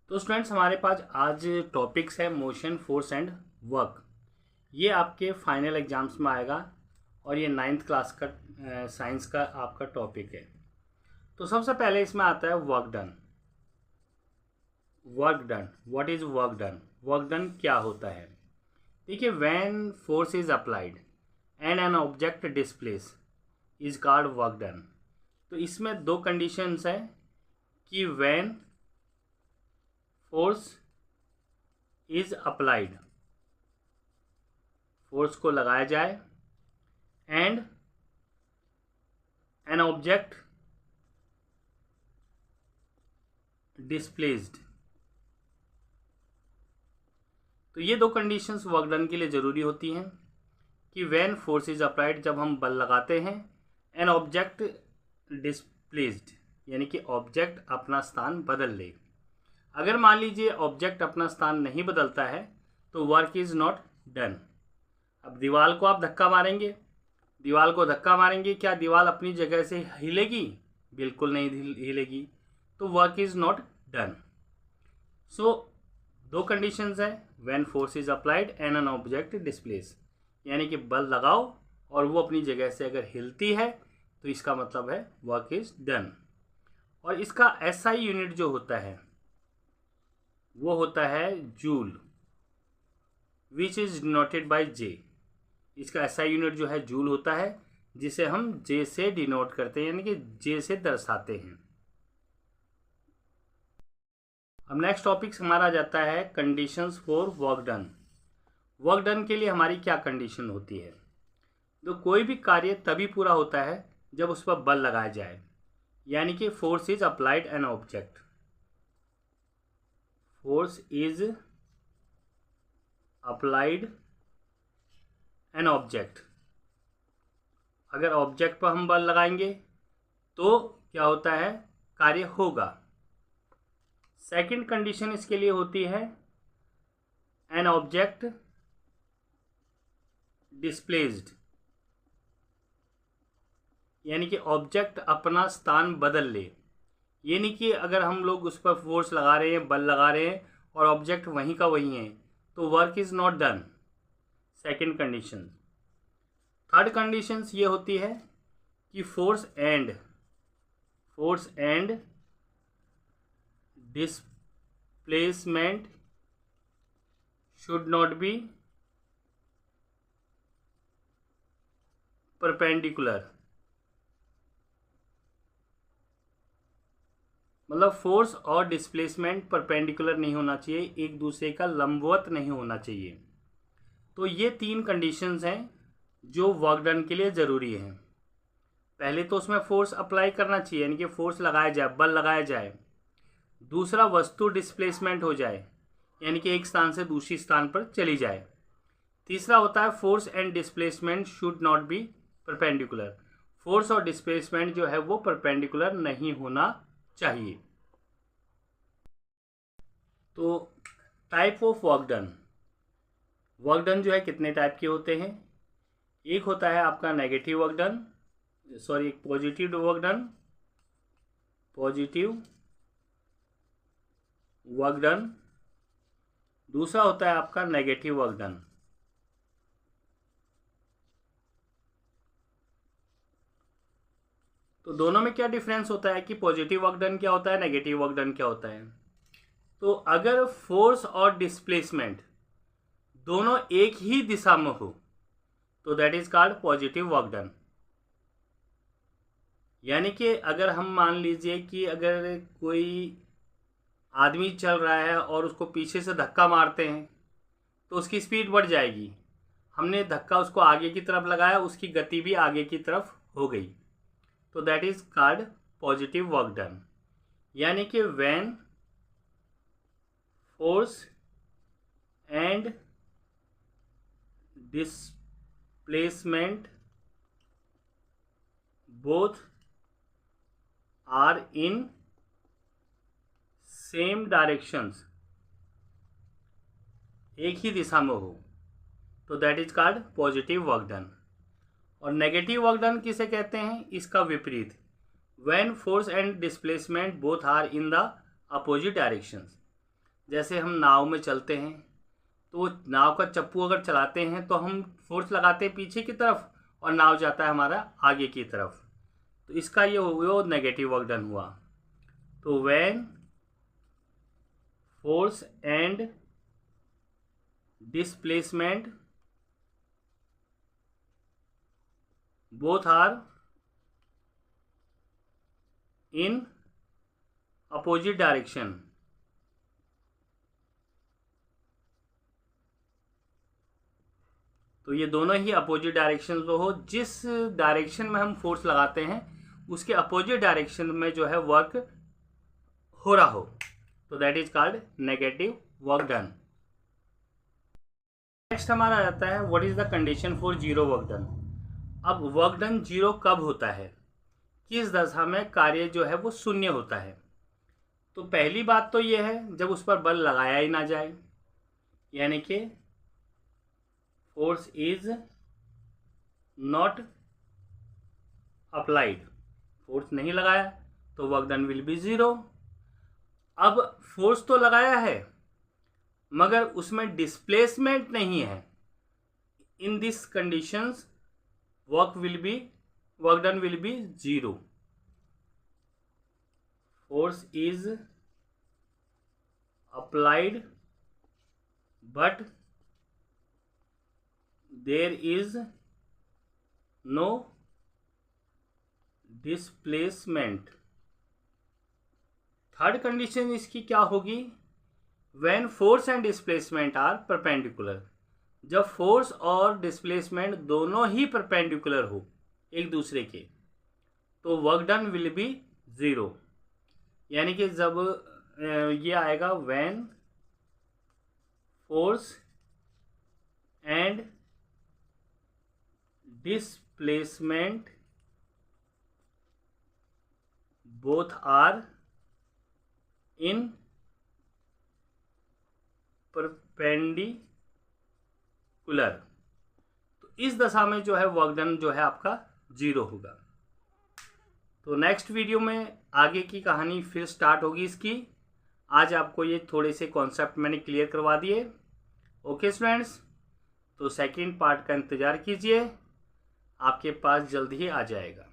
तो स्टूडेंट्स हमारे पास आज टॉपिक्स है मोशन, फोर्स एंड वर्क। ये आपके फाइनल एग्जाम्स में आएगा और ये 9th क्लास का साइंस का आपका टॉपिक है। तो सबसे पहले इसमें आता है work done. Work done, what is work done? Work done क्या होता है? देखिए, when force is applied and an object displace is called work done. तो इसमें दो कंडीशंस हैं कि when force is applied, force को लगाया जाए, एंड एन ऑब्जेक्ट डिस्प्लेस्ड। तो ये दो कंडीशंस वर्क डन के लिए ज़रूरी होती हैं कि व्हेन फोर्स इज अप्लाइड, जब हम बल लगाते हैं, एन ऑब्जेक्ट डिस्प्लेस्ड, यानी कि ऑब्जेक्ट अपना स्थान बदल ले। अगर मान लीजिए ऑब्जेक्ट अपना स्थान नहीं बदलता है तो वर्क इज़ नॉट डन। अब दीवार को आप धक्का मारेंगे, दीवार को धक्का मारेंगे, क्या दीवार अपनी जगह से हिलेगी? बिल्कुल नहीं हिलेगी। तो वर्क इज़ नॉट डन। सो दो कंडीशंस है, when force is applied and an object displace, यानी कि बल लगाओ और वो अपनी जगह से अगर हिलती है तो इसका मतलब है वर्क इज डन। और इसका एसआई यूनिट जो होता है वो होता है joule, which is denoted by J. इसका एसआई यूनिट जो है जूल होता है, जिसे हम जे से डिनोट करते हैं, यानी कि जे से दर्शाते हैं। अब नेक्स्ट टॉपिक हमारा आ जाता है conditions for work done. Work done के लिए हमारी क्या कंडीशन होती है? तो कोई भी कार्य तभी पूरा होता है जब उस पर बल लगाया जाए, यानी कि force is applied an object. Force is applied an object. अगर ऑब्जेक्ट पर हम बल लगाएंगे तो क्या होता है? कार्य होगा। सेकंड कंडीशन इसके लिए होती है एन ऑब्जेक्ट डिस्प्लेस्ड, यानी कि ऑब्जेक्ट अपना स्थान बदल ले। ये नहीं कि अगर हम लोग उस पर फोर्स लगा रहे हैं, बल लगा रहे हैं और ऑब्जेक्ट वहीं का वहीं है, तो work is not done. Second condition. Third condition ये होती है कि force and displacement should not be perpendicular. मतलब फोर्स और डिस्प्लेसमेंट परपेंडिकुलर नहीं होना चाहिए, एक दूसरे का लंबवत नहीं होना चाहिए। तो ये तीन कंडीशंस हैं जो वर्क डन के लिए ज़रूरी हैं। पहले तो उसमें फोर्स अप्लाई करना चाहिए, यानी कि फोर्स लगाया जाए, बल लगाया जाए। दूसरा, वस्तु डिस्प्लेसमेंट हो जाए, यानी कि एक स्थान से दूसरी स्थान पर चली जाए। तीसरा होता है force and displacement should not be perpendicular. Force और डिस्प्लेसमेंट जो है वो परपेंडिकुलर नहीं होना चाहिए। तो type of work done. Work done जो है कितने टाइप के होते हैं? एक होता है आपका negative work done, sorry positive work done, positive work done. दूसरा होता है आपका नेगेटिव वर्क डन। तो दोनों में क्या डिफरेंस होता है कि पॉजिटिव वर्क डन क्या होता है, नेगेटिव वर्क डन क्या होता है? तो अगर फोर्स और डिस्प्लेसमेंट दोनों एक ही दिशा में हो तो that is called positive work done. यानी कि अगर हम मान लीजिए कि अगर कोई आदमी चल रहा है और उसको पीछे से धक्का मारते हैं तो उसकी स्पीड बढ़ जाएगी। हमने धक्का उसको आगे की तरफ लगाया, उसकी गति भी आगे की तरफ हो गई, तो that is called positive work done. यानी कि when force and displacement both are in same directions, एक ही दिशा में हो, तो that is called positive work done. और नेगेटिव वर्क डन किसे कहते हैं? इसका विपरीत, when force and displacement both are in the opposite directions. जैसे हम नाव में चलते हैं तो नाव का चप्पू अगर चलाते हैं तो हम फोर्स लगाते हैं पीछे की तरफ और नाव जाता है हमारा आगे की तरफ। तो इसका ये वो नेगेटिव वर्क डन हुआ। तो when force and displacement both are in opposite direction, तो ये दोनों ही अपोजिट डायरेक्शन जो हो, जिस डायरेक्शन में हम फोर्स लगाते हैं उसके अपोजिट डायरेक्शन में जो है वर्क हो रहा हो, तो that is called negative work done. Next हमारा आता है what is the condition for zero work done. अब वर्क डन जीरो कब होता है, किस दशा में कार्य जो है वो शून्य होता है। तो पहली बात तो ये है जब उस पर बल लगाया ही ना जाए, यानी कि force is not applied, force नहीं लगाया तो work done will be zero. अब फोर्स तो लगाया है मगर उसमें डिस्प्लेसमेंट नहीं है, in this conditions work done will be zero. Force is applied but there is no displacement। Third condition इसकी क्या होगी, when force and displacement are perpendicular, जब फोर्स और डिस्प्लेसमेंट दोनों ही परपेंडिकुलर हो एक दूसरे के, तो work done will be zero. यानी कि जब ये आएगा when force and displacement both are in perpendicular, तो इस दशा में जो है वर्क डन जो है आपका जीरो होगा। तो नेक्स्ट वीडियो में आगे की कहानी फिर स्टार्ट होगी इसकी। आज आपको ये थोड़े से कॉन्सेप्ट मैंने क्लियर करवा दिए। ओके स्टूडेंट्स, तो सेकंड पार्ट का इंतज़ार कीजिए, आपके पास जल्द ही आ जाएगा।